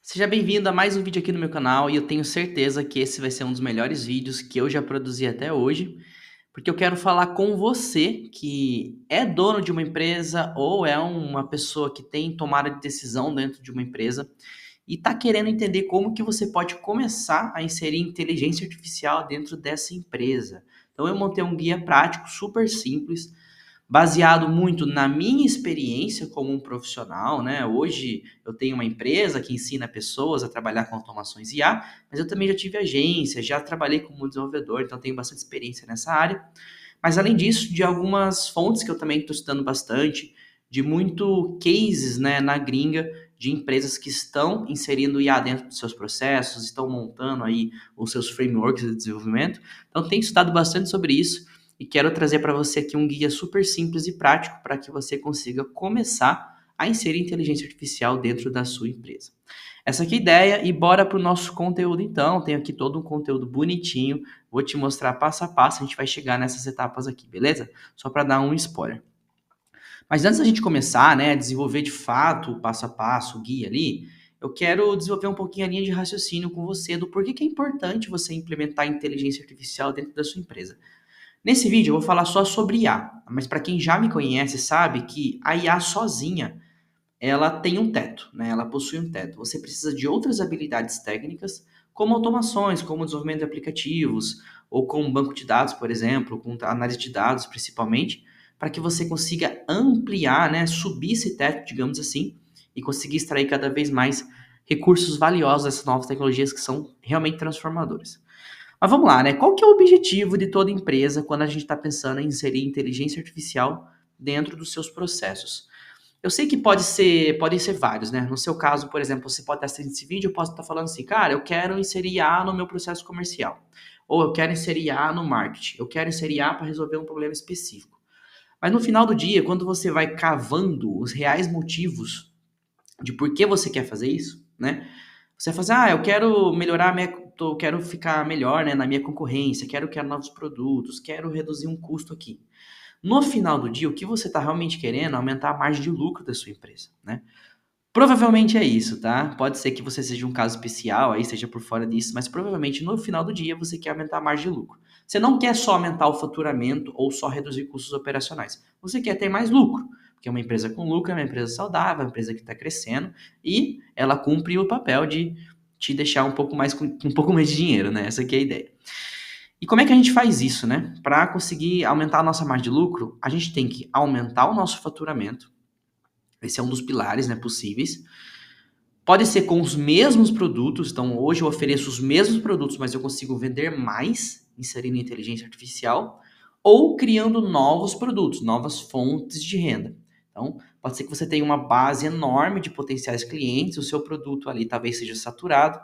Seja bem-vindo a mais um vídeo aqui no meu canal e eu tenho certeza que esse vai ser um dos melhores vídeos que eu já produzi até hoje, porque eu quero falar com você que é dono de uma empresa ou é uma pessoa que tem tomada de decisão dentro de uma empresa e está querendo entender como que você pode começar a inserir inteligência artificial dentro dessa empresa. Então eu montei um guia prático super simples baseado muito na minha experiência como um profissional, né? Hoje eu tenho uma empresa que ensina pessoas a trabalhar com automações IA, mas eu também já tive agência, já trabalhei como desenvolvedor, então tenho bastante experiência nessa área. Mas além disso, de algumas fontes que eu também estou estudando bastante, de muito cases, né, na gringa, de empresas que estão inserindo IA dentro dos seus processos, estão montando aí os seus frameworks de desenvolvimento. Então tenho estudado bastante sobre isso e quero trazer para você aqui um guia super simples e prático para que você consiga começar a inserir inteligência artificial dentro da sua empresa. Essa aqui é a ideia e bora para o nosso conteúdo então. Tenho aqui todo um conteúdo bonitinho, vou te mostrar passo a passo, a gente vai chegar nessas etapas aqui, beleza? Só para dar um spoiler. Mas antes da gente começar, né, a desenvolver de fato o passo a passo, o guia ali, eu quero desenvolver um pouquinho a linha de raciocínio com você do porquê que é importante você implementar a inteligência artificial dentro da sua empresa. Nesse vídeo eu vou falar só sobre IA, mas para quem já me conhece sabe que a IA sozinha ela tem um teto, né? Ela possui um teto. Você precisa de outras habilidades técnicas, como automações, como desenvolvimento de aplicativos, ou com banco de dados, por exemplo, com análise de dados principalmente, para que você consiga ampliar, né, subir esse teto, digamos assim, e conseguir extrair cada vez mais recursos valiosos dessas novas tecnologias que são realmente transformadoras. Mas vamos lá, né? Qual que é o objetivo de toda empresa quando a gente está pensando em inserir inteligência artificial dentro dos seus processos? Eu sei que podem ser vários, né? No seu caso, por exemplo, você pode estar assistindo esse vídeo, eu posso estar falando assim, cara, eu quero inserir IA no meu processo comercial. Ou eu quero inserir IA no marketing. Eu quero inserir IA para resolver um problema específico. Mas no final do dia, quando você vai cavando os reais motivos de por que você quer fazer isso, né? Você vai fazer, eu quero melhorar eu quero ficar melhor, né, na minha concorrência, quero novos produtos, quero reduzir um custo aqui. No final do dia, o que você está realmente querendo é aumentar a margem de lucro da sua empresa, né? Provavelmente é isso, tá? Pode ser que você seja um caso especial, aí seja por fora disso, mas provavelmente no final do dia você quer aumentar a margem de lucro. Você não quer só aumentar o faturamento ou só reduzir custos operacionais. Você quer ter mais lucro, porque uma empresa com lucro é uma empresa saudável, é uma empresa que está crescendo e ela cumpre o papel de te deixar um pouco mais com um pouco mais de dinheiro, né? Essa aqui é a ideia. E como é que a gente faz isso, né? Para conseguir aumentar a nossa margem de lucro, a gente tem que aumentar o nosso faturamento. Esse é um dos pilares, né, possíveis. Pode ser com os mesmos produtos, então hoje eu ofereço os mesmos produtos, mas eu consigo vender mais inserindo inteligência artificial, ou criando novos produtos, novas fontes de renda. Então, pode ser que você tenha uma base enorme de potenciais clientes, o seu produto ali talvez seja saturado,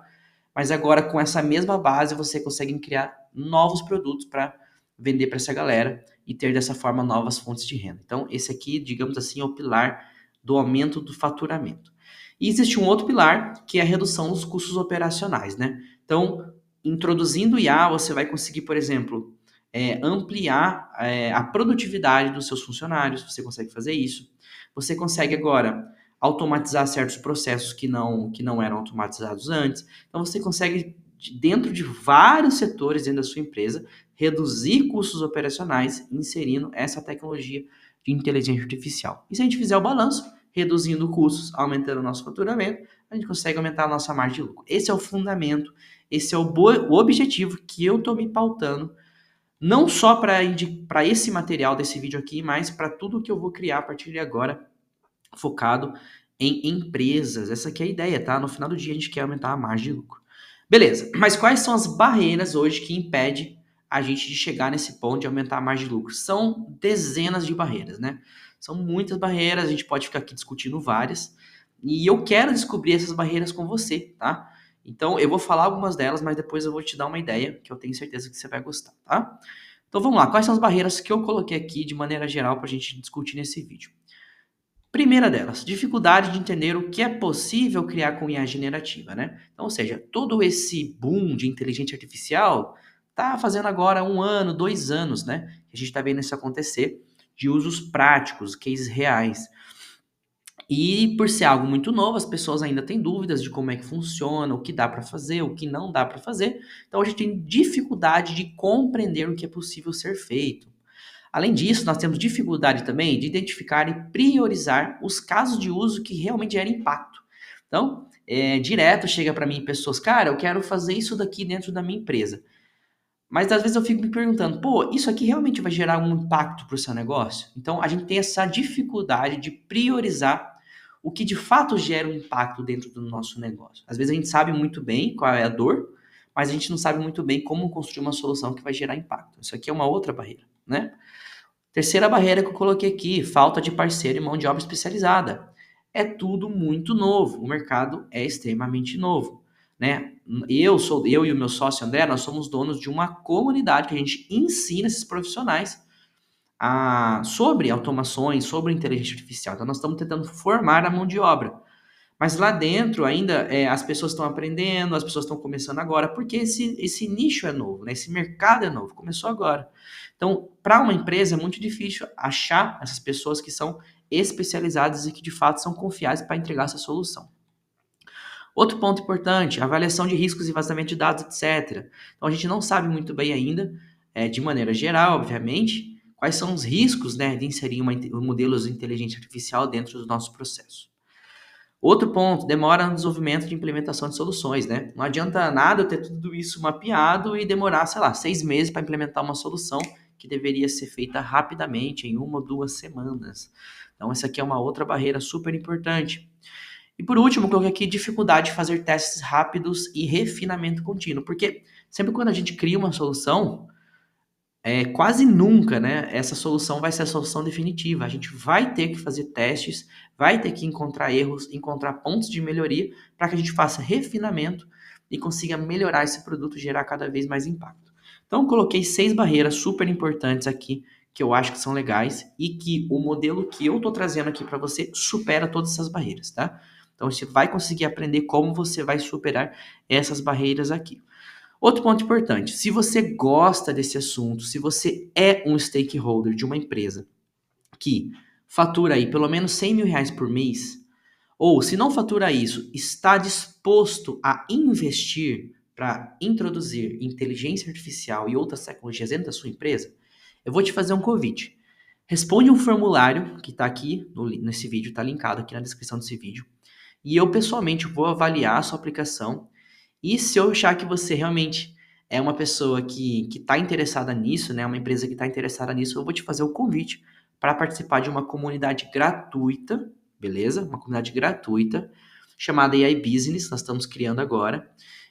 mas agora com essa mesma base você consegue criar novos produtos para vender para essa galera e ter dessa forma novas fontes de renda. Então, esse aqui, digamos assim, é o pilar do aumento do faturamento. E existe um outro pilar, que é a redução dos custos operacionais, né? Então, introduzindo IA, você vai conseguir, por exemplo, ampliar a produtividade dos seus funcionários, você consegue fazer isso. Você consegue agora automatizar certos processos que não eram automatizados antes. Então, você consegue, dentro de vários setores dentro da sua empresa, reduzir custos operacionais inserindo essa tecnologia de inteligência artificial. E se a gente fizer o balanço, reduzindo custos, aumentando o nosso faturamento, a gente consegue aumentar a nossa margem de lucro. Esse é o fundamento, esse é o objetivo que eu estou me pautando, não só para esse material desse vídeo aqui, mas para tudo que eu vou criar a partir de agora, focado em empresas. Essa aqui é a ideia, tá? No final do dia a gente quer aumentar a margem de lucro. Beleza, mas quais são as barreiras hoje que impedem a gente de chegar nesse ponto de aumentar a margem de lucro? São dezenas de barreiras, né? São muitas barreiras, a gente pode ficar aqui discutindo várias, e eu quero descobrir essas barreiras com você, tá? Então eu vou falar algumas delas, mas depois eu vou te dar uma ideia que eu tenho certeza que você vai gostar, tá? Então vamos lá, quais são as barreiras que eu coloquei aqui de maneira geral para a gente discutir nesse vídeo? Primeira delas, dificuldade de entender o que é possível criar com IA generativa, né? Então, ou seja, todo esse boom de inteligência artificial tá fazendo agora 1 ano, 2 anos, né? Que a gente está vendo isso acontecer, de usos práticos, cases reais. E por ser algo muito novo, as pessoas ainda têm dúvidas de como é que funciona, o que dá para fazer, o que não dá para fazer. Então a gente tem dificuldade de compreender o que é possível ser feito. Além disso, nós temos dificuldade também de identificar e priorizar os casos de uso que realmente geram impacto. Então, direto chega para mim pessoas, cara, eu quero fazer isso daqui dentro da minha empresa. Mas às vezes eu fico me perguntando, pô, isso aqui realmente vai gerar um impacto para o seu negócio? Então a gente tem essa dificuldade de priorizar o que de fato gera um impacto dentro do nosso negócio. Às vezes a gente sabe muito bem qual é a dor, mas a gente não sabe muito bem como construir uma solução que vai gerar impacto. Isso aqui é uma outra barreira, né? Terceira barreira que eu coloquei aqui, falta de parceiro e mão de obra especializada. É tudo muito novo, o mercado é extremamente novo, né? Eu e o meu sócio André, nós somos donos de uma comunidade que a gente ensina esses profissionais sobre automações, sobre inteligência artificial. Então nós estamos tentando formar a mão de obra. Mas lá dentro ainda as pessoas estão aprendendo, as pessoas estão começando agora, porque esse nicho é novo, né? Esse mercado é novo, começou agora. Então, para uma empresa é muito difícil achar essas pessoas que são especializadas e que de fato são confiáveis para entregar essa solução. Outro ponto importante, avaliação de riscos e vazamento de dados, etc. Então a gente não sabe muito bem ainda, de maneira geral, obviamente, quais são os riscos, né, de inserir modelos de inteligência artificial dentro do nosso processo. Outro ponto, demora no desenvolvimento de implementação de soluções, né? Não adianta nada eu ter tudo isso mapeado e demorar, sei lá, 6 meses para implementar uma solução que deveria ser feita rapidamente, em 1 ou 2 semanas. Então, essa aqui é uma outra barreira super importante. E por último, eu coloquei aqui dificuldade de fazer testes rápidos e refinamento contínuo, porque sempre quando a gente cria uma solução, quase nunca, né, essa solução vai ser a solução definitiva. A gente vai ter que fazer testes, vai ter que encontrar erros, encontrar pontos de melhoria para que a gente faça refinamento e consiga melhorar esse produto e gerar cada vez mais impacto. Então, coloquei 6 barreiras super importantes aqui que eu acho que são legais e que o modelo que eu estou trazendo aqui para você supera todas essas barreiras, tá? Então, você vai conseguir aprender como você vai superar essas barreiras aqui. Outro ponto importante, se você gosta desse assunto, se você é um stakeholder de uma empresa que fatura aí pelo menos 100 mil reais por mês, ou se não fatura isso, está disposto a investir para introduzir inteligência artificial e outras tecnologias dentro da sua empresa, eu vou te fazer um convite. Responde um formulário que está aqui nesse vídeo, está linkado aqui na descrição desse vídeo, e eu pessoalmente vou avaliar a sua aplicação e se eu achar que você realmente é uma pessoa que está interessada nisso, né, uma empresa que está interessada nisso, eu vou te fazer o convite para participar de uma comunidade gratuita, beleza? Uma comunidade gratuita chamada AI Business, nós estamos criando agora.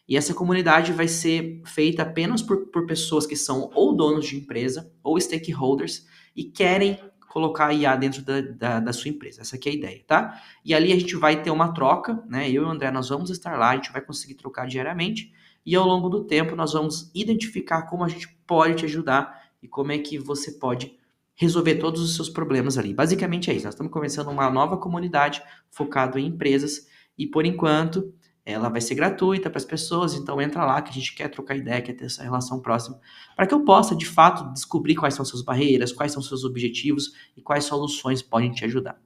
E essa comunidade vai ser feita apenas por pessoas que são ou donos de empresa ou stakeholders e querem colocar IA dentro da sua empresa. Essa aqui é a ideia, tá? E ali a gente vai ter uma troca, né? Eu e o André, nós vamos estar lá, a gente vai conseguir trocar diariamente e ao longo do tempo nós vamos identificar como a gente pode te ajudar e como é que você pode resolver todos os seus problemas ali. Basicamente é isso. Nós estamos começando uma nova comunidade focada em empresas e por enquanto ela vai ser gratuita para as pessoas, então entra lá que a gente quer trocar ideia, quer ter essa relação próxima, para que eu possa, de fato, descobrir quais são suas barreiras, quais são seus objetivos e quais soluções podem te ajudar.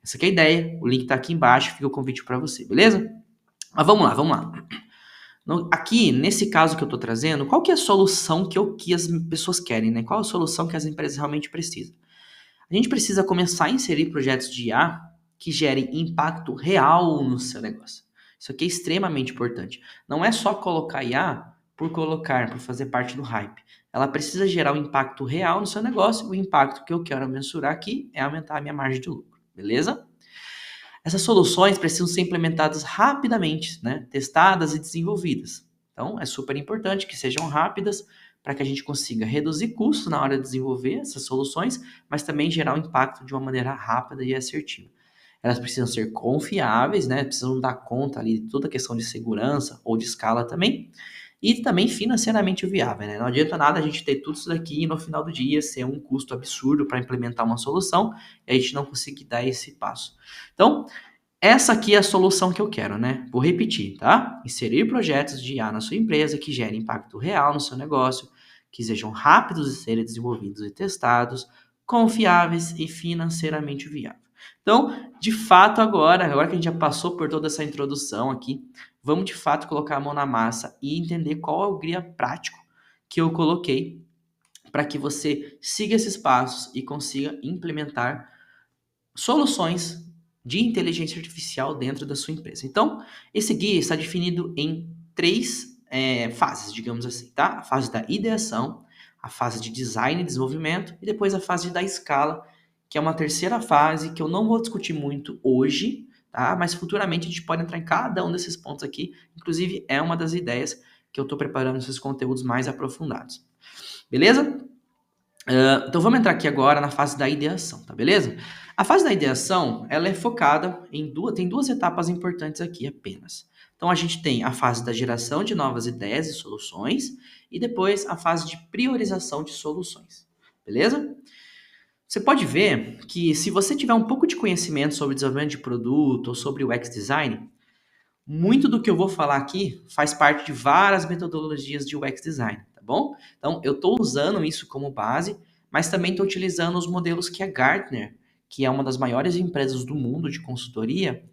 Essa aqui é a ideia, o link está aqui embaixo, fica o convite para você, beleza? Mas vamos lá, vamos lá. Aqui, nesse caso que eu estou trazendo, qual que é a solução que as pessoas querem, né? Qual a solução que as empresas realmente precisam? A gente precisa começar a inserir projetos de IA que gerem impacto real no seu negócio. Isso aqui é extremamente importante. Não é só colocar IA por colocar, por fazer parte do hype. Ela precisa gerar um impacto real no seu negócio. O impacto que eu quero mensurar aqui é aumentar a minha margem de lucro. Beleza? Essas soluções precisam ser implementadas rapidamente, né? Testadas e desenvolvidas. Então, é super importante que sejam rápidas para que a gente consiga reduzir custos na hora de desenvolver essas soluções, mas também gerar um impacto de uma maneira rápida e assertiva. Elas precisam ser confiáveis, né? Precisam dar conta ali de toda a questão de segurança ou de escala também, e também financeiramente viável, né? Não adianta nada a gente ter tudo isso daqui e no final do dia ser um custo absurdo para implementar uma solução e a gente não conseguir dar esse passo. Então, essa aqui é a solução que eu quero, né? Vou repetir, tá? Inserir projetos de IA na sua empresa que gerem impacto real no seu negócio, que sejam rápidos de serem desenvolvidos e testados, confiáveis e financeiramente viáveis. Então, de fato, agora que a gente já passou por toda essa introdução aqui, vamos de fato colocar a mão na massa e entender qual é o guia prático que eu coloquei para que você siga esses passos e consiga implementar soluções de inteligência artificial dentro da sua empresa. Então, esse guia está definido em três fases, digamos assim, tá? A fase da ideação, a fase de design e desenvolvimento e depois a fase da escala, que é uma terceira fase que eu não vou discutir muito hoje, tá? Mas futuramente a gente pode entrar em cada um desses pontos aqui. Inclusive, é uma das ideias que eu estou preparando esses conteúdos mais aprofundados. Beleza? Então vamos entrar aqui agora na fase da ideação, tá beleza? A fase da ideação, ela é focada tem duas etapas importantes aqui apenas. Então a gente tem a fase da geração de novas ideias e soluções e depois a fase de priorização de soluções, beleza? Você pode ver que se você tiver um pouco de conhecimento sobre desenvolvimento de produto ou sobre UX design, muito do que eu vou falar aqui faz parte de várias metodologias de UX design, tá bom? Então, eu estou usando isso como base, mas também estou utilizando os modelos que a Gartner, que é uma das maiores empresas do mundo de consultoria,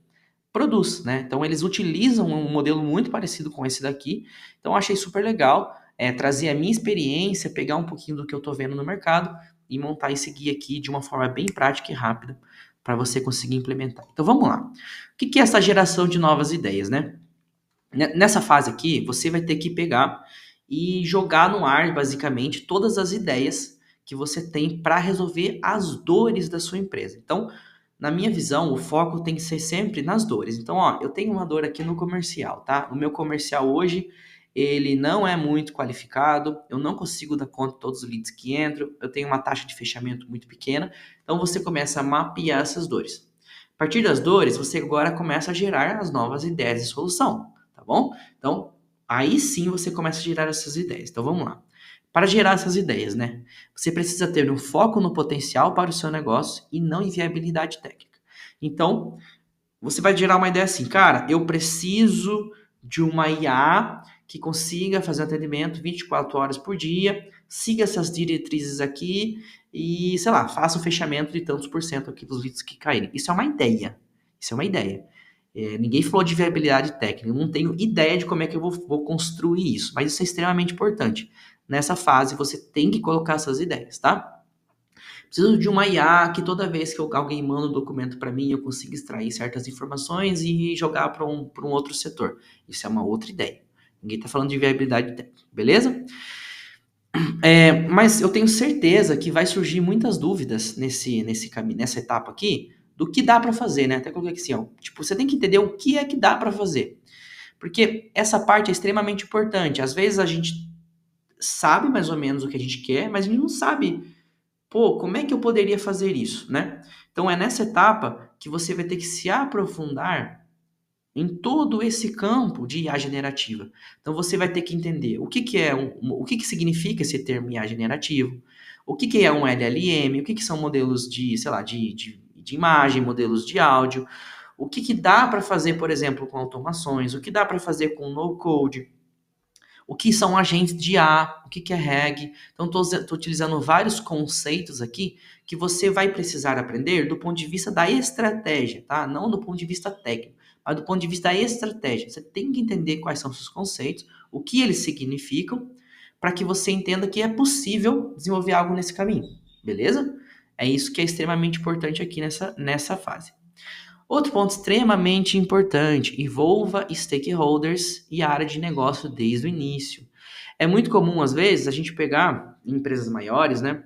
produz, né? Então, eles utilizam um modelo muito parecido com esse daqui. Então, eu achei super legal trazer a minha experiência, pegar um pouquinho do que eu estou vendo no mercado e montar esse guia aqui de uma forma bem prática e rápida para você conseguir implementar. Então, vamos lá. O que é essa geração de novas ideias, né? Nessa fase aqui, você vai ter que pegar e jogar no ar, basicamente, todas as ideias que você tem para resolver as dores da sua empresa. Então, na minha visão, o foco tem que ser sempre nas dores. Então, ó, eu tenho uma dor aqui no comercial, tá? O meu comercial hoje, ele não é muito qualificado, eu não consigo dar conta de todos os leads que entram, eu tenho uma taxa de fechamento muito pequena. Então, você começa a mapear essas dores. A partir das dores, você agora começa a gerar as novas ideias de solução, tá bom? Então, aí sim você começa a gerar essas ideias. Então, vamos lá. Para gerar essas ideias, né? Você precisa ter um foco no potencial para o seu negócio e não em viabilidade técnica. Então, você vai gerar uma ideia assim, cara, eu preciso de uma IA que consiga fazer atendimento 24 horas por dia, siga essas diretrizes aqui e, sei lá, faça o fechamento de tantos por cento aqui dos leads que caírem. Isso é uma ideia. Isso é uma ideia. Ninguém falou de viabilidade técnica. Eu não tenho ideia de como é que eu vou construir isso, mas isso é extremamente importante. Nessa fase, você tem que colocar essas ideias, tá? Preciso de uma IA que toda vez que alguém manda um documento para mim, eu consiga extrair certas informações e jogar para um outro setor. Isso é uma outra ideia. Ninguém está falando de viabilidade técnica, beleza? Mas eu tenho certeza que vai surgir muitas dúvidas nesse caminho, nessa etapa aqui, do que dá para fazer, né? Até coloquei aqui assim, ó, tipo, você tem que entender o que é que dá para fazer. Porque essa parte é extremamente importante. Às vezes a gente sabe mais ou menos o que a gente quer, mas a gente não sabe, pô, como é que eu poderia fazer isso, né? Então é nessa etapa que você vai ter que se aprofundar em todo esse campo de IA generativa. Então você vai ter que entender o que é o que significa esse termo IA generativo, o que é um LLM, o que são modelos de, sei lá, de imagem, modelos de áudio, o que dá para fazer, por exemplo, com automações, o que dá para fazer com no-code, o que são agentes de IA, o que é RAG. Então, estou utilizando vários conceitos aqui que você vai precisar aprender do ponto de vista da estratégia, tá? Não do ponto de vista técnico, mas do ponto de vista da estratégia. Você tem que entender quais são os seus conceitos, o que eles significam, para que você entenda que é possível desenvolver algo nesse caminho, beleza? É isso que é extremamente importante aqui nessa fase. Outro ponto extremamente importante, envolva stakeholders e a área de negócio desde o início. É muito comum, às vezes, a gente pegar, em empresas maiores, né,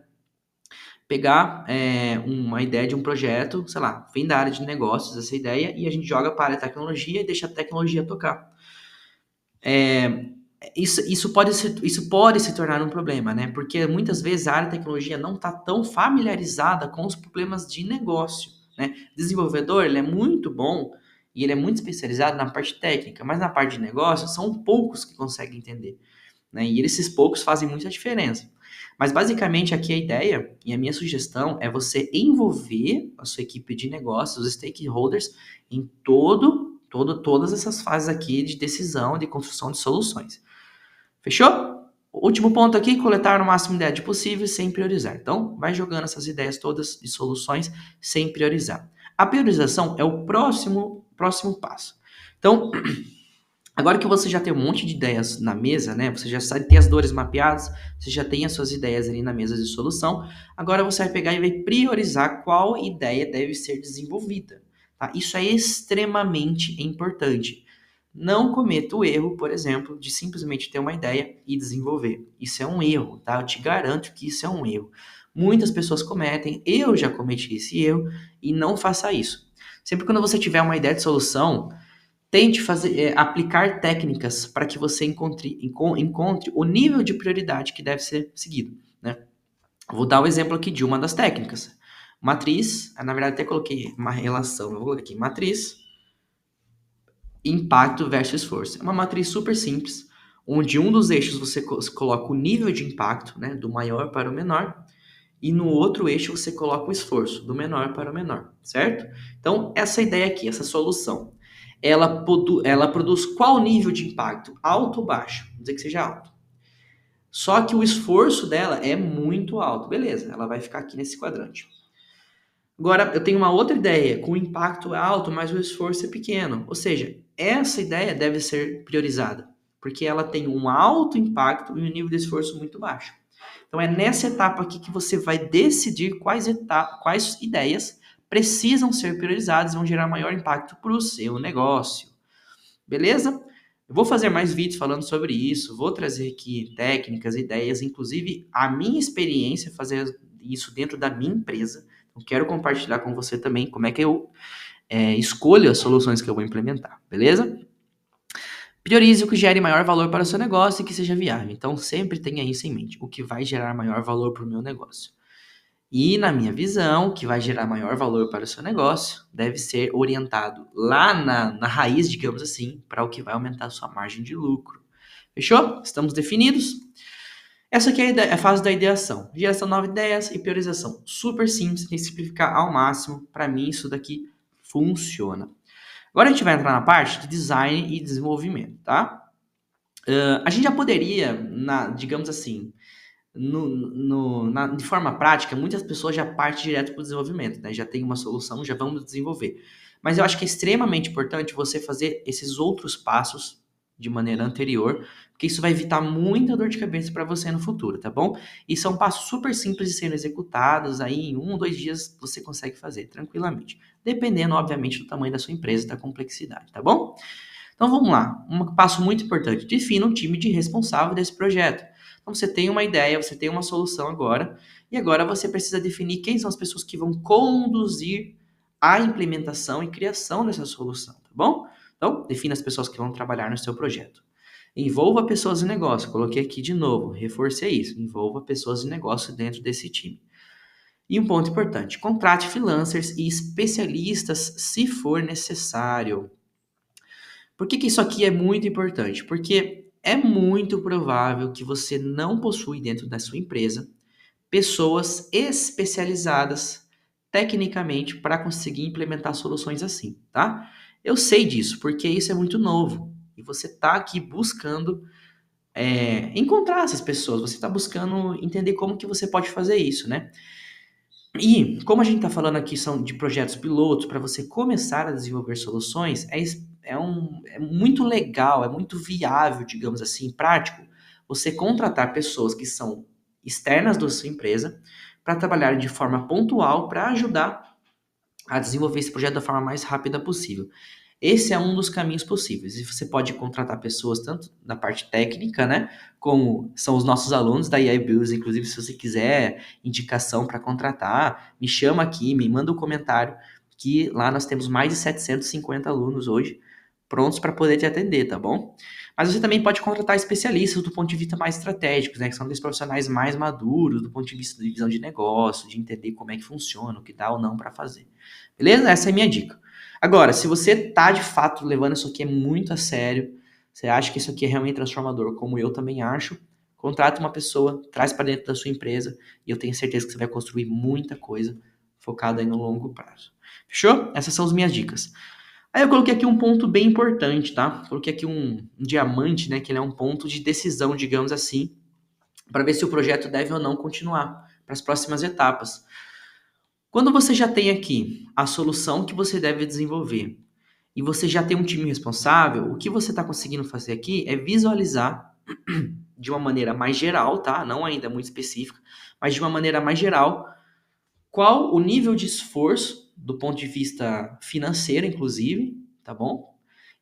pegar uma ideia de um projeto, sei lá, vem da área de negócios essa ideia, e a gente joga para a tecnologia e deixa a tecnologia tocar. Isso pode se tornar um problema, né? Porque muitas vezes a área de tecnologia não está tão familiarizada com os problemas de negócio, né? Desenvolvedor, ele é muito bom e ele é muito especializado na parte técnica, mas na parte de negócio são poucos que conseguem entender, né? E esses poucos fazem muita diferença. Mas basicamente aqui a ideia e a minha sugestão é você envolver a sua equipe de negócios, os stakeholders, em todas essas fases aqui de decisão, de construção de soluções. Fechou? O último ponto aqui, coletar o máximo de ideias possível sem priorizar. Então, vai jogando essas ideias todas de soluções sem priorizar. A priorização é o próximo passo. Então, agora que você já tem um monte de ideias na mesa, né? Você já sabe, tem as dores mapeadas, você já tem as suas ideias ali na mesa de solução. Agora você vai pegar e vai priorizar qual ideia deve ser desenvolvida. Tá? Isso é extremamente importante. Não cometa o erro, por exemplo, de simplesmente ter uma ideia e desenvolver. Isso é um erro, tá? Eu te garanto que isso é um erro. Muitas pessoas cometem, eu já cometi esse erro, e não faça isso. Sempre quando você tiver uma ideia de solução, tente aplicar técnicas para que você encontre o nível de prioridade que deve ser seguido, né? Vou dar o exemplo aqui de uma das técnicas. Matriz, na verdade até coloquei uma relação, eu vou colocar aqui, matriz, impacto versus força. É uma matriz super simples, onde um dos eixos você coloca o nível de impacto, né, do maior para o menor, e no outro eixo você coloca o esforço, do menor para o menor, certo? Então, essa ideia aqui, essa solução, ela produz qual nível de impacto? Alto ou baixo? Vamos dizer que seja alto. Só que o esforço dela é muito alto. Beleza, ela vai ficar aqui nesse quadrante. Agora, eu tenho uma outra ideia, com impacto alto, mas o esforço é pequeno. Ou seja, essa ideia deve ser priorizada, porque ela tem um alto impacto e um nível de esforço muito baixo. Então, é nessa etapa aqui que você vai decidir quais ideias precisam ser priorizadas e vão gerar maior impacto para o seu negócio. Beleza? Eu vou fazer mais vídeos falando sobre isso, vou trazer aqui técnicas, ideias, inclusive a minha experiência fazer isso dentro da minha empresa. Eu quero compartilhar com você também como é que eu escolho as soluções que eu vou implementar, beleza? Priorize o que gere maior valor para o seu negócio e que seja viável. Então, sempre tenha isso em mente, o que vai gerar maior valor para o meu negócio. E, na minha visão, o que vai gerar maior valor para o seu negócio deve ser orientado lá na raiz, digamos assim, para o que vai aumentar a sua margem de lucro. Fechou? Estamos definidos? Essa aqui é a fase da ideação. Geração de novas ideias e priorização. Super simples, tem que simplificar ao máximo. Para mim, isso daqui funciona. Agora a gente vai entrar na parte de design e desenvolvimento, tá? A gente já poderia, digamos assim, de forma prática, muitas pessoas já partem direto para o desenvolvimento, né? Já tem uma solução, já vamos desenvolver. Mas eu acho que é extremamente importante você fazer esses outros passos de maneira anterior, porque isso vai evitar muita dor de cabeça para você no futuro, tá bom? E são passos super simples de serem executados, aí em 1 ou 2 dias você consegue fazer tranquilamente, dependendo, obviamente, do tamanho da sua empresa e da complexidade, tá bom? Então vamos lá, um passo muito importante, defina um time de responsável desse projeto. Então você tem uma ideia, você tem uma solução agora, e agora você precisa definir quem são as pessoas que vão conduzir a implementação e criação dessa solução, tá bom? Então, defina as pessoas que vão trabalhar no seu projeto. Envolva pessoas de negócio, coloquei aqui de novo, reforcei isso, envolva pessoas de negócio dentro desse time. E um ponto importante, contrate freelancers e especialistas se for necessário. Por que isso aqui é muito importante? Porque é muito provável que você não possui dentro da sua empresa pessoas especializadas tecnicamente para conseguir implementar soluções assim, tá? Eu sei disso, porque isso é muito novo. E você está aqui buscando encontrar essas pessoas, você está buscando entender como que você pode fazer isso, né? E como a gente está falando aqui são de projetos pilotos para você começar a desenvolver soluções, é muito legal, é muito viável, digamos assim, prático, você contratar pessoas que são externas da sua empresa para trabalhar de forma pontual para ajudar a desenvolver esse projeto da forma mais rápida possível. Esse é um dos caminhos possíveis. E você pode contratar pessoas tanto na parte técnica, né, como são os nossos alunos da AI Builds. Inclusive, se você quiser indicação para contratar, me chama aqui, me manda um comentário, que lá nós temos mais de 750 alunos hoje prontos para poder te atender, tá bom? Mas você também pode contratar especialistas do ponto de vista mais estratégico, né, que são aqueles profissionais mais maduros do ponto de vista de visão de negócio, de entender como é que funciona, o que dá ou não para fazer. Beleza? Essa é a minha dica. Agora, se você tá de fato levando isso aqui muito a sério, você acha que isso aqui é realmente transformador, como eu também acho, contrata uma pessoa, traz para dentro da sua empresa e eu tenho certeza que você vai construir muita coisa focada aí no longo prazo. Fechou? Essas são as minhas dicas. Aí eu coloquei aqui um ponto bem importante, tá? Coloquei aqui um diamante, né? Que ele é um ponto de decisão, digamos assim, para ver se o projeto deve ou não continuar para as próximas etapas. Quando você já tem aqui a solução que você deve desenvolver e você já tem um time responsável, o que você está conseguindo fazer aqui é visualizar de uma maneira mais geral, tá? Não ainda muito específica, mas de uma maneira mais geral, qual o nível de esforço, do ponto de vista financeiro, inclusive, tá bom?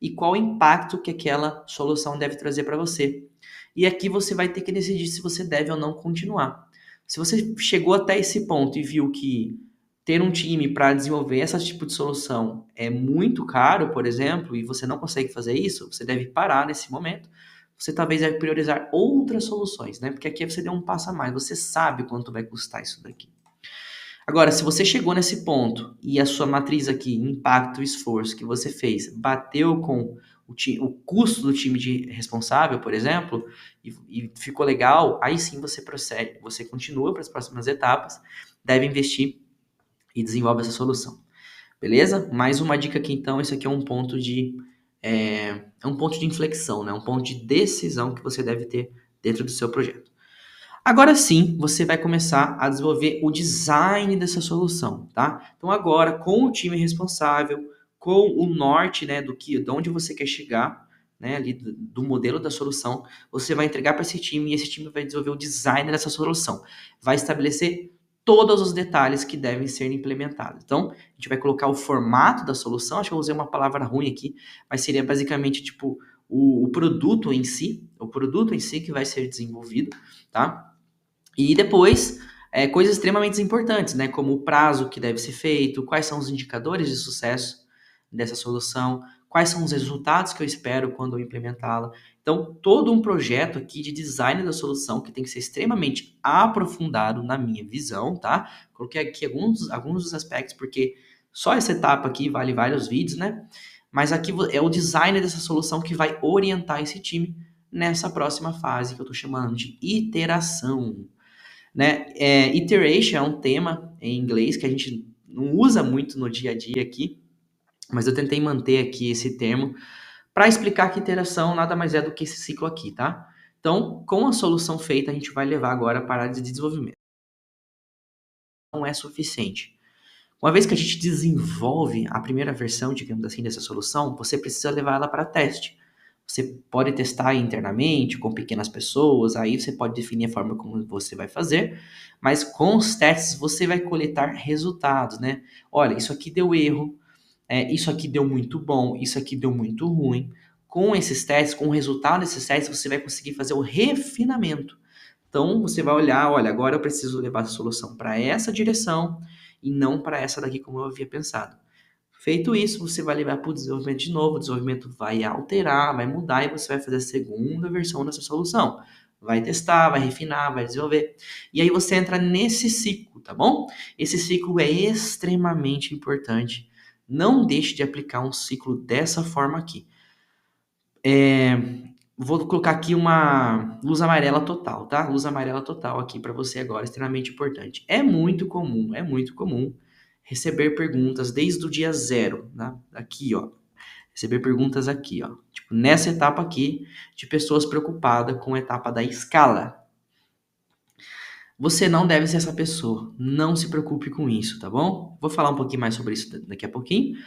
E qual o impacto que aquela solução deve trazer para você. E aqui você vai ter que decidir se você deve ou não continuar. Se você chegou até esse ponto e viu que ter um time para desenvolver esse tipo de solução é muito caro, por exemplo, e você não consegue fazer isso, você deve parar nesse momento. Você talvez deve priorizar outras soluções, né? Porque aqui você deu um passo a mais, você sabe quanto vai custar isso daqui. Agora, se você chegou nesse ponto e a sua matriz aqui, impacto, esforço que você fez, bateu com o custo do time de responsável, por exemplo, e ficou legal, aí sim você procede, você continua para as próximas etapas, deve investir e desenvolve essa solução. Beleza? Mais uma dica aqui, então, isso aqui é um ponto é um ponto de inflexão, né? Um ponto de decisão que você deve ter dentro do seu projeto. Agora sim, você vai começar a desenvolver o design dessa solução, tá? Então agora, com o time responsável, com o norte, né, de onde você quer chegar, né, ali do modelo da solução, você vai entregar para esse time e esse time vai desenvolver o design dessa solução. Vai estabelecer todos os detalhes que devem ser implementados. Então, a gente vai colocar o formato da solução, acho que eu usei uma palavra ruim aqui, mas seria basicamente tipo o produto em si, que vai ser desenvolvido, tá? E depois, coisas extremamente importantes, né? Como o prazo que deve ser feito, quais são os indicadores de sucesso dessa solução, quais são os resultados que eu espero quando eu implementá-la. Então, todo um projeto aqui de design da solução que tem que ser extremamente aprofundado na minha visão, tá? Coloquei aqui alguns dos aspectos, porque só essa etapa aqui vale vários vídeos, né? Mas aqui é o design dessa solução que vai orientar esse time nessa próxima fase que eu estou chamando de iteração. Né? Iteration é um tema em inglês que a gente não usa muito no dia a dia aqui, mas eu tentei manter aqui esse termo para explicar que iteração nada mais é do que esse ciclo aqui, tá? Então, com a solução feita, a gente vai levar agora para a área de desenvolvimento. Não é suficiente. Uma vez que a gente desenvolve a primeira versão, digamos assim, dessa solução, você precisa levar ela para teste. Você pode testar internamente com pequenas pessoas, aí você pode definir a forma como você vai fazer, mas com os testes você vai coletar resultados, né? Olha, isso aqui deu erro, isso aqui deu muito bom, isso aqui deu muito ruim. Com esses testes, com o resultado desses testes, você vai conseguir fazer o refinamento. Então, você vai olhar, olha, agora eu preciso levar a solução para essa direção e não para essa daqui como eu havia pensado. Feito isso, você vai levar para o desenvolvimento de novo, o desenvolvimento vai alterar, vai mudar e você vai fazer a segunda versão dessa solução. Vai testar, vai refinar, vai desenvolver. E aí você entra nesse ciclo, tá bom? Esse ciclo é extremamente importante. Não deixe de aplicar um ciclo dessa forma aqui. Vou colocar aqui uma luz amarela total, tá? Luz amarela total aqui para você agora, extremamente importante. É muito comum receber perguntas desde o dia zero, né? Aqui, ó. Receber perguntas aqui, ó. Tipo, nessa etapa aqui, de pessoas preocupadas com a etapa da escala. Você não deve ser essa pessoa. Não se preocupe com isso, tá bom? Vou falar um pouquinho mais sobre isso daqui a pouquinho.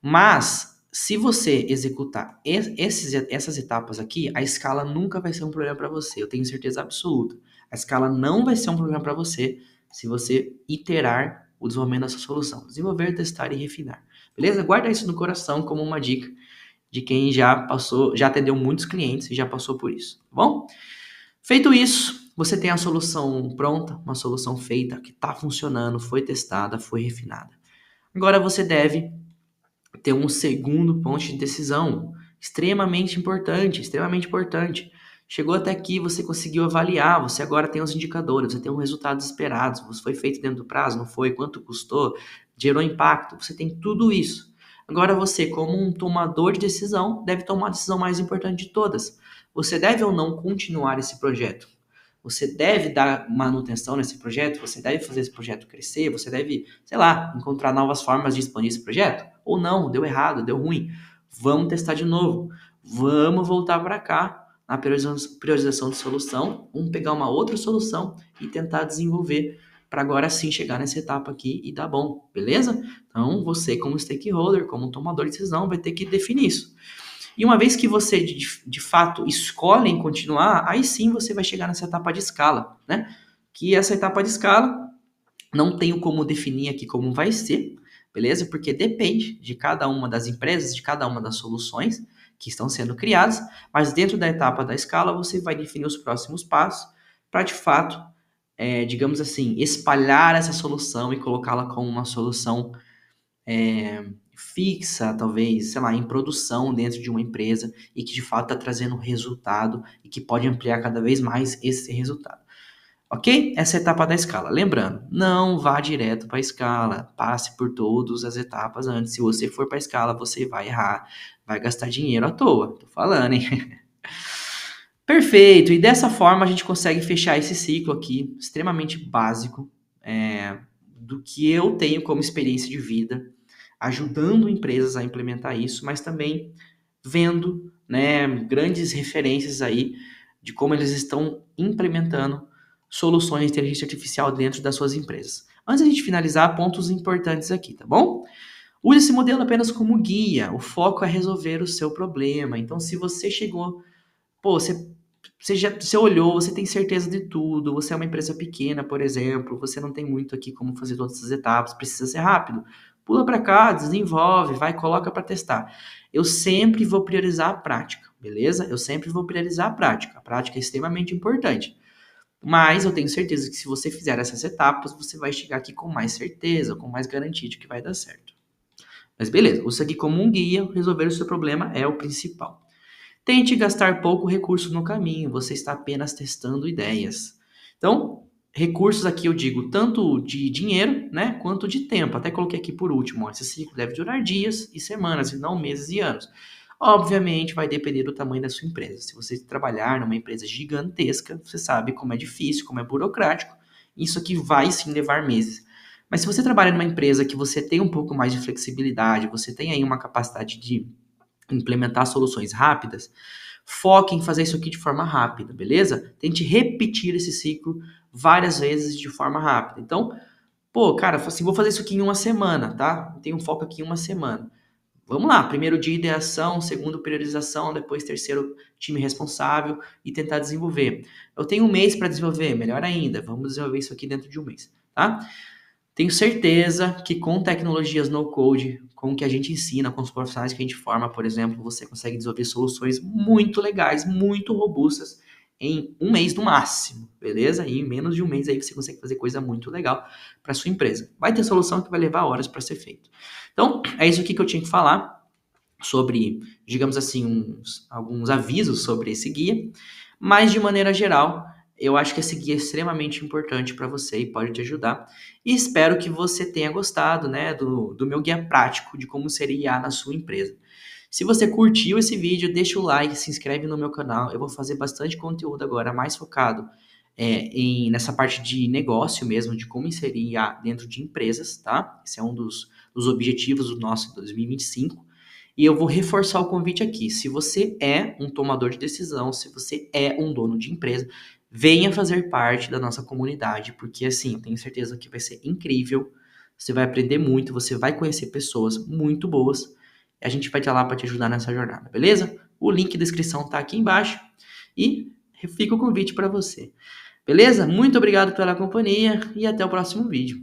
Mas, se você executar essas etapas aqui, a escala nunca vai ser um problema para você. Eu tenho certeza absoluta. A escala não vai ser um problema para você se você iterar o desenvolvimento dessa solução. Desenvolver, testar e refinar. Beleza? Guarda isso no coração como uma dica de quem já passou, já atendeu muitos clientes e já passou por isso, tá bom? Feito isso, você tem a solução pronta, uma solução feita, que está funcionando, foi testada, foi refinada. Agora você deve ter um segundo ponto de decisão extremamente importante, extremamente importante. Chegou até aqui, você conseguiu avaliar, você agora tem os indicadores, você tem os resultados esperados, você foi feito dentro do prazo, não foi, quanto custou, gerou impacto, você tem tudo isso. Agora você, como um tomador de decisão, deve tomar a decisão mais importante de todas. Você deve ou não continuar esse projeto? Você deve dar manutenção nesse projeto, você deve fazer esse projeto crescer, você deve, sei lá, encontrar novas formas de expandir esse projeto? Ou não, deu errado, deu ruim. Vamos testar de novo. Vamos voltar para cá na priorização de solução. Vamos pegar uma outra solução e tentar desenvolver para agora sim chegar nessa etapa aqui e dar bom, beleza? Então, você como stakeholder, como tomador de decisão, vai ter que definir isso. E uma vez que você, de fato, escolhe em continuar, aí sim você vai chegar nessa etapa de escala, né? Que essa etapa de escala, não tenho como definir aqui como vai ser, beleza? Porque depende de cada uma das empresas, de cada uma das soluções que estão sendo criadas, mas dentro da etapa da escala você vai definir os próximos passos para, de fato, digamos assim, espalhar essa solução e colocá-la como uma solução fixa, talvez, sei lá, em produção dentro de uma empresa e que de fato está trazendo resultado e que pode ampliar cada vez mais esse resultado. Ok? Essa é a etapa da escala. Lembrando, não vá direto para a escala, passe por todas as etapas antes. Se você for para a escala, você vai errar, vai gastar dinheiro à toa. Tô falando, hein? Perfeito, e dessa forma a gente consegue fechar esse ciclo aqui, extremamente básico, do que eu tenho como experiência de vida, ajudando empresas a implementar isso, mas também vendo, né, grandes referências aí de como eles estão implementando soluções de inteligência artificial dentro das suas empresas. Antes de a gente finalizar, pontos importantes aqui, tá bom? Use esse modelo apenas como guia, o foco é resolver o seu problema. Então, se você chegou, pô, você olhou, você tem certeza de tudo, você é uma empresa pequena, por exemplo, você não tem muito aqui como fazer todas essas etapas, precisa ser rápido. Pula para cá, desenvolve, vai, coloca para testar. Eu sempre vou priorizar a prática, beleza? Eu sempre vou priorizar a prática. A prática é extremamente importante. Mas eu tenho certeza que se você fizer essas etapas, você vai chegar aqui com mais certeza, com mais garantia de que vai dar certo. Mas beleza, usa aqui como um guia, resolver o seu problema é o principal. Tente gastar pouco recurso no caminho, você está apenas testando ideias. Então, recursos aqui eu digo tanto de dinheiro, né, quanto de tempo. Até coloquei aqui por último, ó, esse ciclo deve durar dias e semanas, e não meses e anos. Obviamente, vai depender do tamanho da sua empresa. Se você trabalhar numa empresa gigantesca, você sabe como é difícil, como é burocrático. Isso aqui vai sim levar meses. Mas se você trabalha numa empresa que você tem um pouco mais de flexibilidade, você tem aí uma capacidade de implementar soluções rápidas, foque em fazer isso aqui de forma rápida, beleza? Tente repetir esse ciclo várias vezes de forma rápida. Então, pô, cara, assim, vou fazer isso aqui em uma semana, tá? Tenho um foco aqui em uma semana. Vamos lá, primeiro dia ideação, segundo priorização, depois terceiro time responsável e tentar desenvolver. Eu tenho um mês para desenvolver, melhor ainda, vamos desenvolver isso aqui dentro de um mês, tá? Tenho certeza que com tecnologias no code, com o que a gente ensina, com os profissionais que a gente forma, por exemplo, você consegue desenvolver soluções muito legais, muito robustas em um mês no máximo, beleza? E em menos de um mês aí você consegue fazer coisa muito legal para sua empresa. Vai ter solução que vai levar horas para ser feito. Então, é isso aqui que eu tinha que falar sobre, digamos assim, alguns avisos sobre esse guia, mas de maneira geral, eu acho que esse guia é extremamente importante para você e pode te ajudar. E espero que você tenha gostado, né, do meu guia prático de como ser IA na sua empresa. Se você curtiu esse vídeo, deixa o like, se inscreve no meu canal. Eu vou fazer bastante conteúdo agora, mais focado nessa parte de negócio mesmo, de como inserir IA dentro de empresas, tá? Esse é um dos objetivos do nosso 2025. E eu vou reforçar o convite aqui. Se você é um tomador de decisão, se você é um dono de empresa, venha fazer parte da nossa comunidade, porque assim, eu tenho certeza que vai ser incrível. Você vai aprender muito, você vai conhecer pessoas muito boas. E a gente vai estar lá para te ajudar nessa jornada, beleza? O link da descrição está aqui embaixo e fica o convite para você. Beleza? Muito obrigado pela companhia e até o próximo vídeo.